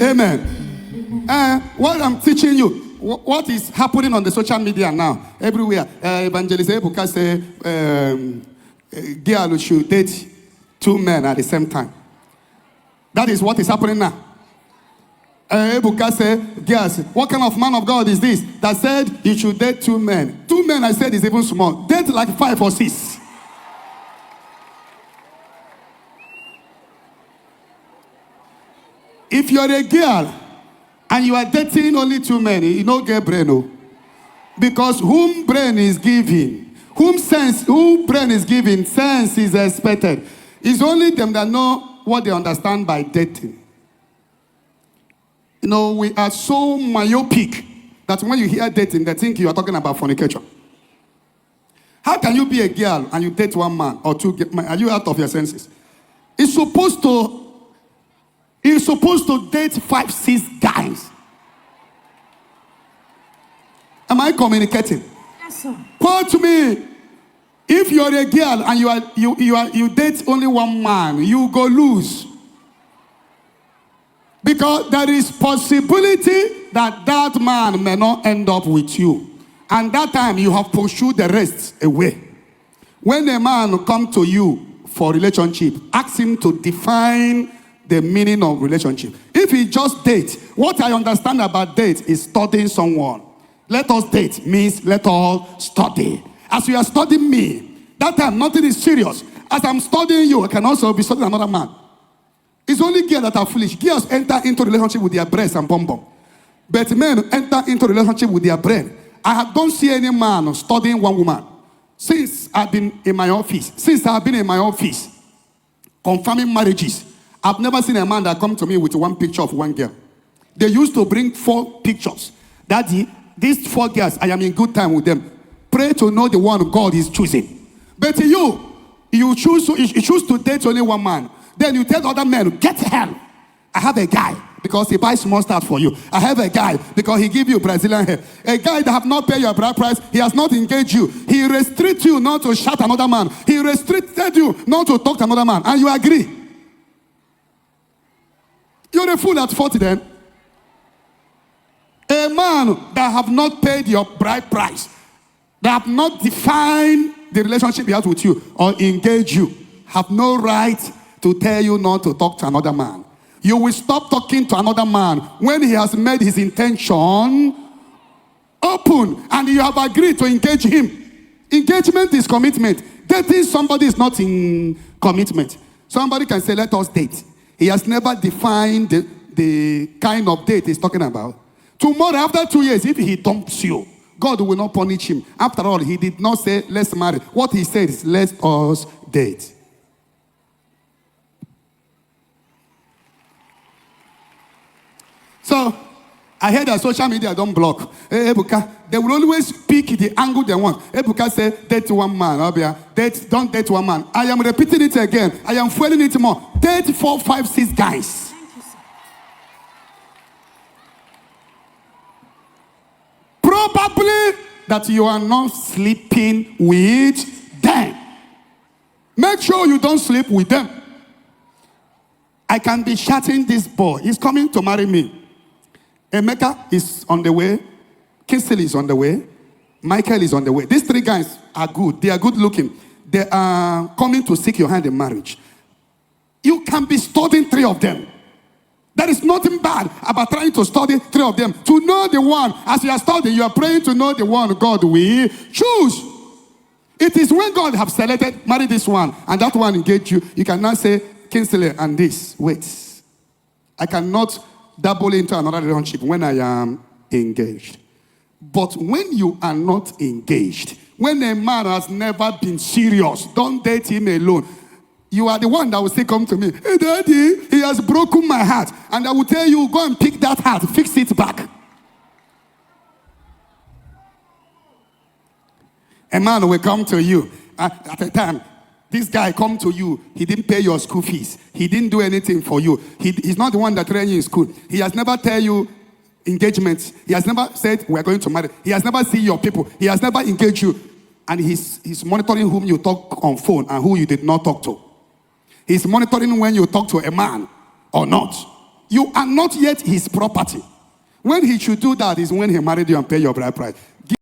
Amen. What I'm teaching you, what is happening on the social media now, everywhere. Evangelist Ebuka say, girl should date two men at the same time. That is what is happening now. Ebuka said, girls, what kind of man of God is this that said you should date two men? Two men, I said, is even small. Date like 5 or 6. If you're a girl and you are dating only 2 men, you don't get brain, no. Because whom brain is giving, whom brain is giving, sense is expected. It's only them that know what they understand by dating. You know, we are so myopic that when you hear dating, they think you are talking about fornication. How can you be a girl and you date 1 man or 2 men? Are you out of your senses? It's supposed to date 5, 6 guys. Am I communicating? Yes, sir. Quote me. If you're a girl and you date only 1 man, you go lose. Because there is possibility that that man may not end up with you. And that time you have pursued the rest away. When a man comes to you for relationship, ask him to define the meaning of relationship. If he just date, what I understand about date is studying someone. Let us date means let us study. As you are studying me, that time nothing is serious. As I'm studying you, I can also be studying another man. It's only girls that are foolish. Girls enter into relationship with their breasts and bum. But men enter into relationship with their brain. I don't see any man studying 1 woman. Since I've been in my office, confirming marriages, I've never seen a man that come to me with 1 picture of 1 girl. They used to bring 4 pictures. Daddy, these 4 girls, I am in good time with them. Pray to know the one God is choosing. But you choose to date only 1 man. Then you tell other men, get hell. I have a guy because he buys small stuff for you. I have a guy because he give you Brazilian hair. A guy that have not paid your bride price, he has not engaged you. He restricts you not to shout another man. He restricted you not to talk to another man. And you agree. You're a fool at 40 then. A man that have not paid your bride price, that have not defined the relationship he has with you or engage you, have no right to tell you not to talk to another man. You will stop talking to another man when he has made his intention open and you have agreed to engage him. Engagement is commitment. Dating somebody is not in commitment. Somebody can say, let us date. He has never defined the kind of date he's talking about. Tomorrow, after 2 years, if he dumps you, God will not punish him. After all, he did not say, let's marry. What he said is, let us date. So, I heard that social media don't block. Ebuka, they will always pick the angle they want. Ebuka said, date 1 man. Don't date 1 man. I am repeating it again. I am fueling it more. Date 4, 5, 6 guys. Thank you, sir. Probably that you are not sleeping with them. Make sure you don't sleep with them. I can be chatting this boy. He's coming to marry me. Emeka is on the way. Kinsley is on the way. Michael is on the way. These 3 guys are good. They are good looking. They are coming to seek your hand in marriage. You can be studying 3 of them. There is nothing bad about trying to study 3 of them. To know the one, as you are studying, you are praying to know the one God will choose. It is when God have selected, marry this one, and that one engage you. You cannot say, Kinsley and this. Wait. I cannot dabble into another relationship when I am engaged. But when you are not engaged, when a man has never been serious, don't date him alone. You are the one that will still come to me. Hey, Daddy, he has broken my heart. And I will tell you, go and pick that heart, fix it back. A man will come to you at a time. This guy come to you. He didn't pay your school fees. He didn't do anything for you. He's not the one that trained you in school. He has never tell you engagements. He has never said we are going to marry. He has never seen your people. He has never engaged you. And he's monitoring whom you talk on phone and who you did not talk to. He's monitoring when you talk to a man or not. You are not yet his property. When he should do that is when he married you and paid your bride price.